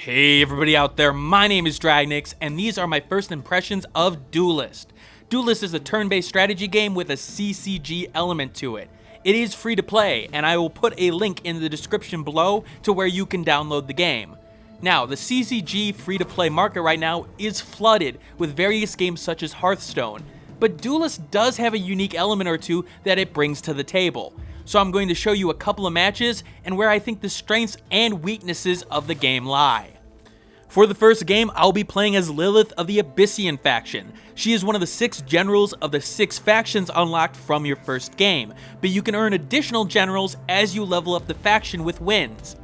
Hey everybody out there, my name is Dragnix, and these are my first impressions of Duelyst. Duelyst is a turn-based strategy game with a CCG element to it. It is free to play, and I will put a link in the description below to where you can download the game. Now, the CCG free-to-play market right now is flooded with various games such as Hearthstone, but Duelyst does have a unique element or two that it brings to the table. So I'm going to show you a couple of matches and where I think the strengths and weaknesses of the game lie. For the first game, I'll be playing as Lilith of the Abyssian faction. She is one of the 6 generals of the 6 factions unlocked from your first game, but you can earn additional generals as you level up the faction with wins.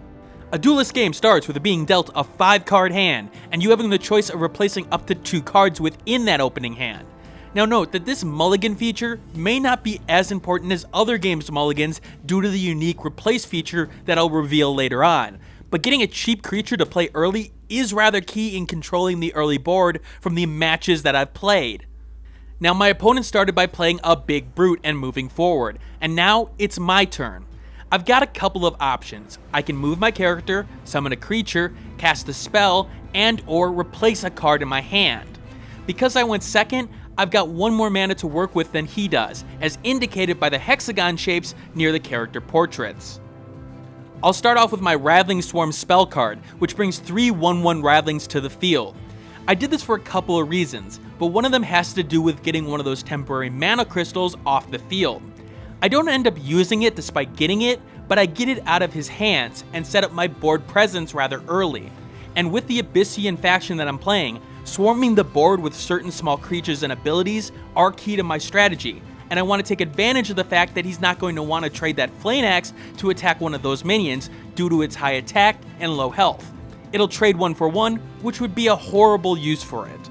A Duelyst game starts with being dealt a 5-card hand, and you having the choice of replacing up to 2 cards within that opening hand. Now note that this mulligan feature may not be as important as other games' mulligans due to the unique replace feature that I'll reveal later on, but getting a cheap creature to play early is rather key in controlling the early board from the matches that I've played. Now my opponent started by playing a big brute and moving forward, and now it's my turn. I've got a couple of options. I can move my character, summon a creature, cast a spell, and or replace a card in my hand. Because I went second, I've got one more mana to work with than he does, as indicated by the hexagon shapes near the character portraits. I'll start off with my Rattling Swarm spell card, which brings 3 1/1 Rattlings to the field. I did this for a couple of reasons, but one of them has to do with getting one of those temporary mana crystals off the field. I don't end up using it despite getting it, but I get it out of his hands and set up my board presence rather early. And with the Abyssian faction that I'm playing, swarming the board with certain small creatures and abilities are key to my strategy, and I want to take advantage of the fact that he's not going to want to trade that Flame Axe to attack one of those minions due to its high attack and low health. It'll trade 1 for 1, which would be a horrible use for it.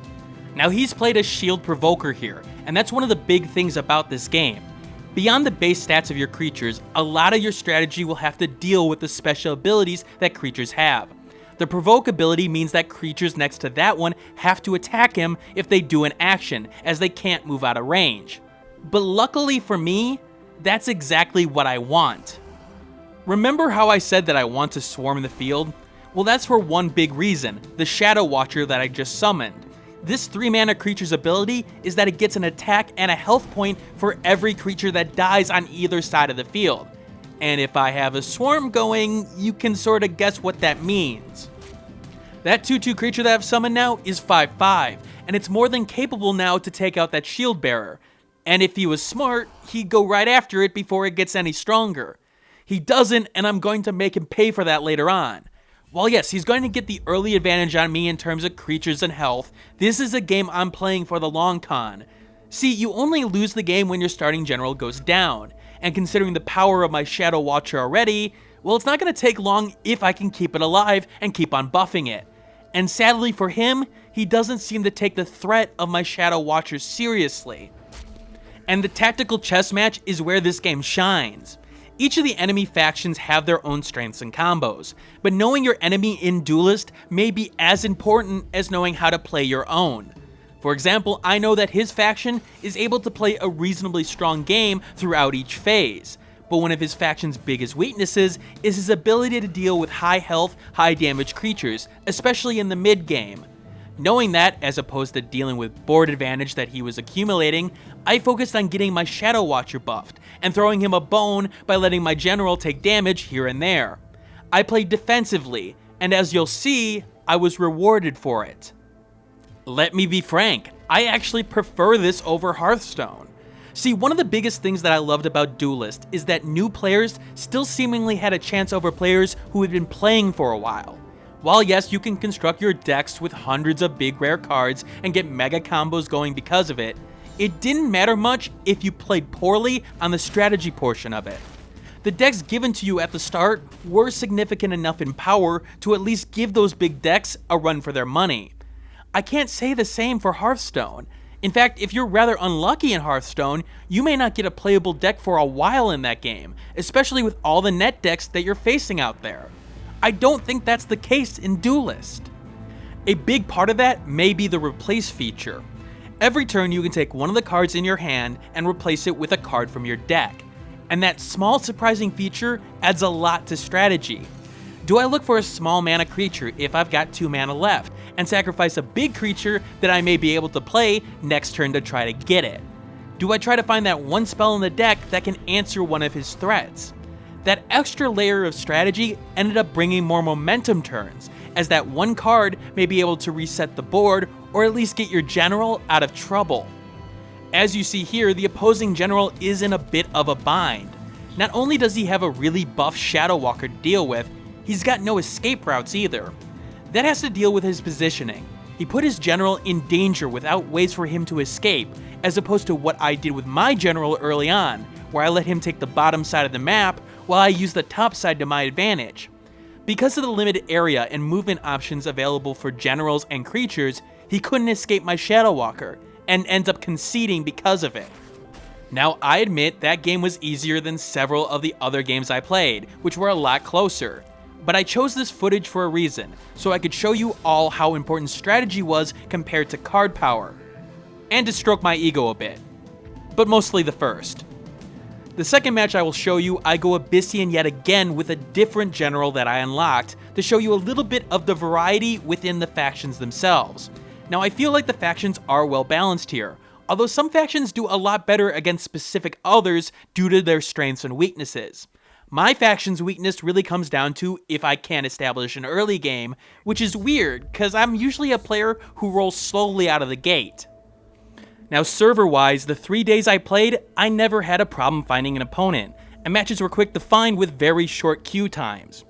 Now he's played a Shield Provoker here, and that's one of the big things about this game. Beyond the base stats of your creatures, a lot of your strategy will have to deal with the special abilities that creatures have. The Provoke ability means that creatures next to that one have to attack him if they do an action, as they can't move out of range. But luckily for me, that's exactly what I want. Remember how I said that I want to swarm the field? Well, that's for one big reason, the Shadow Watcher that I just summoned. This 3-mana creature's ability is that it gets an attack and a health point for every creature that dies on either side of the field. And if I have a swarm going, you can sort of guess what that means. That 2/2 creature that I've summoned now is 5/5, and it's more than capable now to take out that Shield Bearer. And if he was smart, he'd go right after it before it gets any stronger. He doesn't, and I'm going to make him pay for that later on. While yes, he's going to get the early advantage on me in terms of creatures and health, this is a game I'm playing for the long con. See, you only lose the game when your starting general goes down, and considering the power of my Shadow Watcher already, well, it's not going to take long if I can keep it alive and keep on buffing it. And sadly for him, he doesn't seem to take the threat of my Shadow Watcher seriously. And the tactical chess match is where this game shines. Each of the enemy factions have their own strengths and combos, but knowing your enemy in Duelyst may be as important as knowing how to play your own. For example, I know that his faction is able to play a reasonably strong game throughout each phase, but one of his faction's biggest weaknesses is his ability to deal with high health, high damage creatures, especially in the mid game. Knowing that, as opposed to dealing with board advantage that he was accumulating, I focused on getting my Shadow Watcher buffed, and throwing him a bone by letting my general take damage here and there. I played defensively, and as you'll see, I was rewarded for it. Let me be frank, I actually prefer this over Hearthstone. See, one of the biggest things that I loved about Duelyst is that new players still seemingly had a chance over players who had been playing for a while. While yes, you can construct your decks with hundreds of big rare cards and get mega combos going because of it, it didn't matter much if you played poorly on the strategy portion of it. The decks given to you at the start were significant enough in power to at least give those big decks a run for their money. I can't say the same for Hearthstone. In fact, if you're rather unlucky in Hearthstone, you may not get a playable deck for a while in that game, especially with all the net decks that you're facing out there. I don't think that's the case in Duelyst. A big part of that may be the replace feature. Every turn you can take one of the cards in your hand and replace it with a card from your deck. And that small surprising feature adds a lot to strategy. Do I look for a small mana creature if I've got 2 mana left, and sacrifice a big creature that I may be able to play next turn to try to get it? Do I try to find that one spell in the deck that can answer one of his threats? That extra layer of strategy ended up bringing more momentum turns, as that one card may be able to reset the board or at least get your general out of trouble. As you see here, the opposing general is in a bit of a bind. Not only does he have a really buff Shadow Walker to deal with, he's got no escape routes either. That has to deal with his positioning. He put his general in danger without ways for him to escape, as opposed to what I did with my general early on, where I let him take the bottom side of the map while I used the top side to my advantage. Because of the limited area and movement options available for generals and creatures, he couldn't escape my Shadow Walker, and ends up conceding because of it. Now, I admit that game was easier than several of the other games I played, which were a lot closer. But I chose this footage for a reason, so I could show you all how important strategy was compared to card power. And to stroke my ego a bit. But mostly the first. The second match I will show you, I go Abyssian yet again with a different general that I unlocked to show you a little bit of the variety within the factions themselves. Now, I feel like the factions are well balanced here, although some factions do a lot better against specific others due to their strengths and weaknesses. My faction's weakness really comes down to if I can't establish an early game, which is weird, because I'm usually a player who rolls slowly out of the gate. Now, server-wise, the 3 days I played, I never had a problem finding an opponent, and matches were quick to find with very short queue times.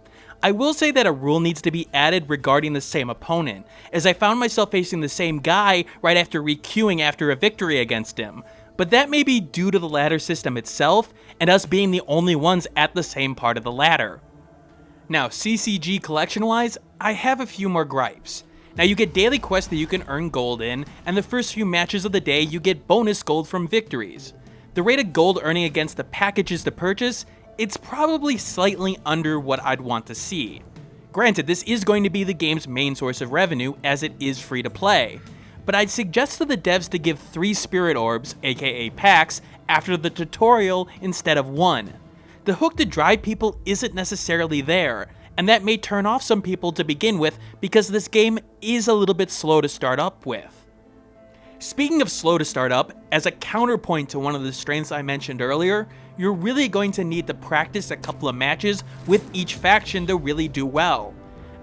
I will say that a rule needs to be added regarding the same opponent, as I found myself facing the same guy right after re-queuing after a victory against him, but that may be due to the ladder system itself, and us being the only ones at the same part of the ladder. Now, CCG collection-wise, I have a few more gripes. Now, you get daily quests that you can earn gold in, and the first few matches of the day you get bonus gold from victories. The rate of gold earning against the packages to purchase, it's probably slightly under what I'd want to see. Granted, this is going to be the game's main source of revenue, as it is free to play, but I'd suggest to the devs to give 3 Spirit Orbs, aka packs, after the tutorial instead of 1. The hook to drive people isn't necessarily there, and that may turn off some people to begin with because this game is a little bit slow to start up with. Speaking of slow to start up, as a counterpoint to one of the strengths I mentioned earlier, you're really going to need to practice a couple of matches with each faction to really do well.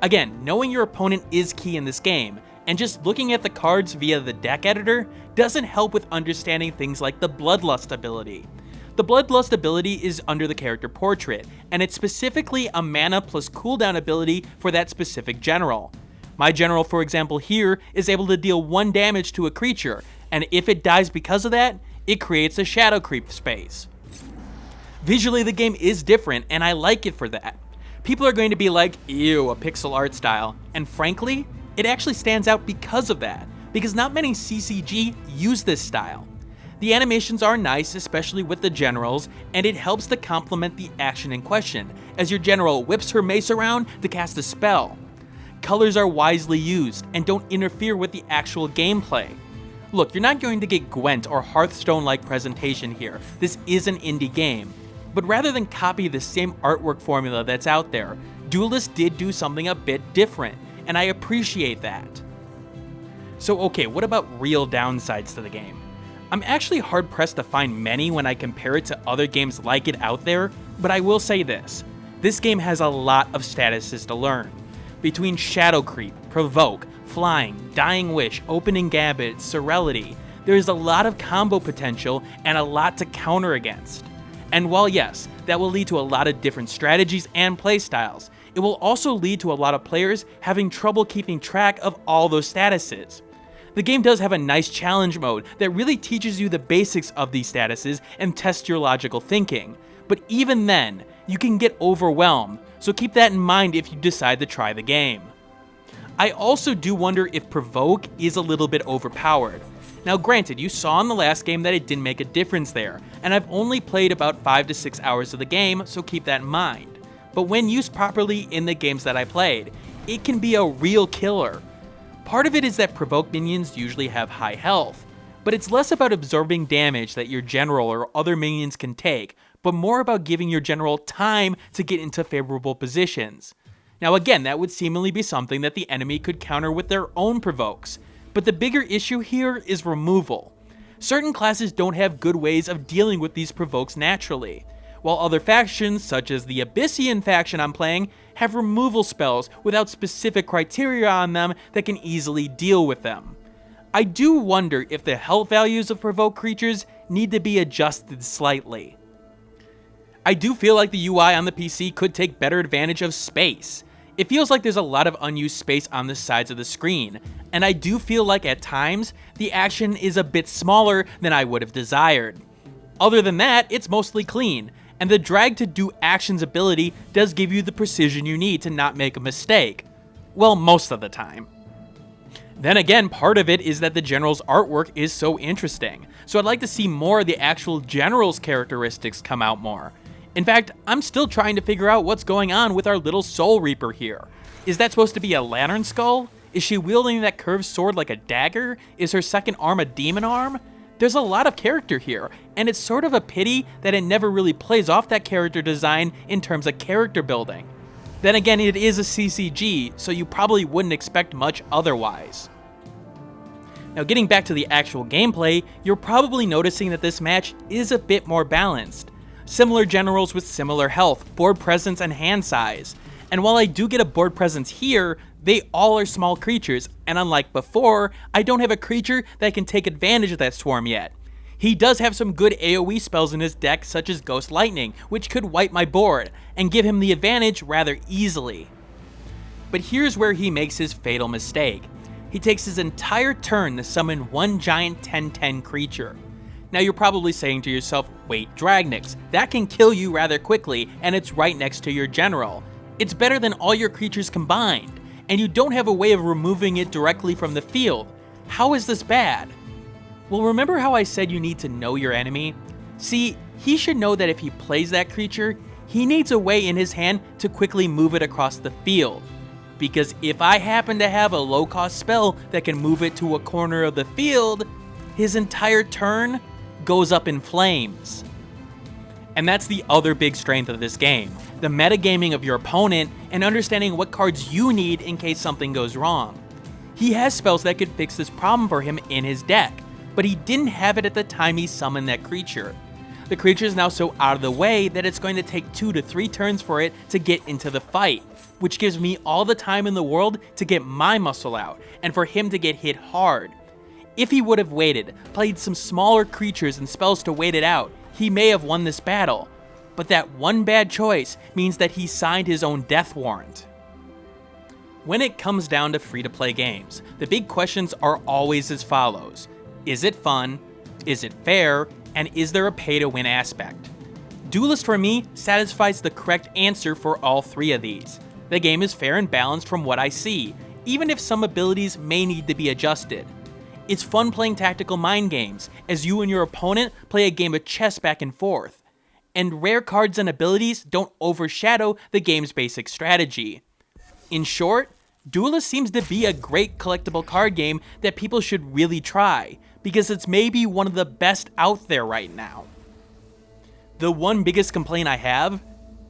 Again, knowing your opponent is key in this game, and just looking at the cards via the deck editor doesn't help with understanding things like the Bloodlust ability. The Bloodlust ability is under the character portrait, and it's specifically a mana plus cooldown ability for that specific general. My general, for example here, is able to deal 1 damage to a creature, and if it dies because of that, it creates a shadow creep space. Visually, the game is different, and I like it for that. People are going to be like, ew, a pixel art style, and frankly, it actually stands out because of that, because not many CCG use this style. The animations are nice, especially with the generals, and it helps to complement the action in question, as your general whips her mace around to cast a spell. Colors are wisely used, and don't interfere with the actual gameplay. Look, you're not going to get Gwent or Hearthstone-like presentation here. This is an indie game. But rather than copy the same artwork formula that's out there, Duelyst did do something a bit different, and I appreciate that. So okay, what about real downsides to the game? I'm actually hard-pressed to find many when I compare it to other games like it out there, but I will say this. This game has a lot of statuses to learn. Between Shadow Creep, Provoke, Flying, Dying Wish, Opening Gambit, Serenity, there is a lot of combo potential and a lot to counter against. And while yes, that will lead to a lot of different strategies and playstyles, it will also lead to a lot of players having trouble keeping track of all those statuses. The game does have a nice challenge mode that really teaches you the basics of these statuses and tests your logical thinking, but even then, you can get overwhelmed, so keep that in mind if you decide to try the game. I also do wonder if Provoke is a little bit overpowered. Now granted, you saw in the last game that it didn't make a difference there, and I've only played about 5 to 6 hours of the game, so keep that in mind. But when used properly in the games that I played, it can be a real killer. Part of it is that Provoke minions usually have high health, but it's less about absorbing damage that your general or other minions can take, but more about giving your general time to get into favorable positions. Now again, that would seemingly be something that the enemy could counter with their own provokes, but the bigger issue here is removal. Certain classes don't have good ways of dealing with these provokes naturally, while other factions, such as the Abyssian faction I'm playing, have removal spells without specific criteria on them that can easily deal with them. I do wonder if the health values of provoked creatures need to be adjusted slightly. I do feel like the UI on the PC could take better advantage of space. It feels like there's a lot of unused space on the sides of the screen, and I do feel like at times, the action is a bit smaller than I would have desired. Other than that, it's mostly clean, and the drag to do actions ability does give you the precision you need to not make a mistake. Well, most of the time. Then again, part of it is that the general's artwork is so interesting, so I'd like to see more of the actual general's characteristics come out more. In fact, I'm still trying to figure out what's going on with our little Soul Reaper here. Is that supposed to be a lantern skull? Is she wielding that curved sword like a dagger? Is her second arm a demon arm? There's a lot of character here, and it's sort of a pity that it never really plays off that character design in terms of character building. Then again, it is a CCG, so you probably wouldn't expect much otherwise. Now getting back to the actual gameplay, you're probably noticing that this match is a bit more balanced. Similar generals with similar health, board presence, and hand size. And while I do get a board presence here, they all are small creatures, and unlike before, I don't have a creature that can take advantage of that swarm yet. He does have some good AoE spells in his deck, such as Ghost Lightning, which could wipe my board, and give him the advantage rather easily. But here's where he makes his fatal mistake. He takes his entire turn to summon one giant 10/10 creature. Now you're probably saying to yourself, wait, Dragnix, that can kill you rather quickly, and it's right next to your general. It's better than all your creatures combined, and you don't have a way of removing it directly from the field. How is this bad? Well, remember how I said you need to know your enemy? See, he should know that if he plays that creature, he needs a way in his hand to quickly move it across the field. Because if I happen to have a low-cost spell that can move it to a corner of the field, his entire turn goes up in flames. And that's the other big strength of this game, the metagaming of your opponent and understanding what cards you need in case something goes wrong. He has spells that could fix this problem for him in his deck, but he didn't have it at the time he summoned that creature. The creature is now so out of the way that it's going to take 2 to 3 turns for it to get into the fight, which gives me all the time in the world to get my muscle out, and for him to get hit hard. If he would have waited, played some smaller creatures and spells to wait it out, he may have won this battle. But that one bad choice means that he signed his own death warrant. When it comes down to free-to-play games, the big questions are always as follows. Is it fun? Is it fair? And is there a pay-to-win aspect? Duelyst for me satisfies the correct answer for all 3 of these. The game is fair and balanced from what I see, even if some abilities may need to be adjusted. It's fun playing tactical mind games, as you and your opponent play a game of chess back and forth. And rare cards and abilities don't overshadow the game's basic strategy. In short, Duelyst seems to be a great collectible card game that people should really try, because it's maybe one of the best out there right now. The one biggest complaint I have?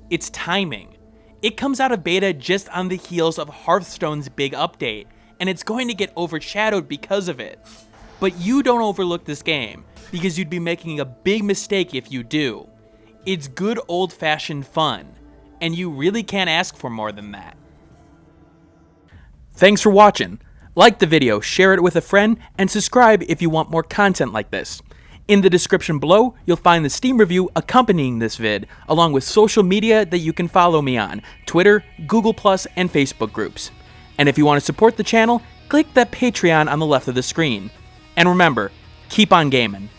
It's timing. It comes out of beta just on the heels of Hearthstone's big update, and it's going to get overshadowed because of it. But you don't overlook this game, because you'd be making a big mistake if you do. It's good old-fashioned fun, and you really can't ask for more than that. Thanks for watching. Like the video, share it with a friend, and subscribe if you want more content like this. In the description below, you'll find the Steam review accompanying this vid, along with social media that you can follow me on, Twitter, Google+, and Facebook groups. And if you want to support the channel, click that Patreon on the left of the screen. And remember, keep on gaming.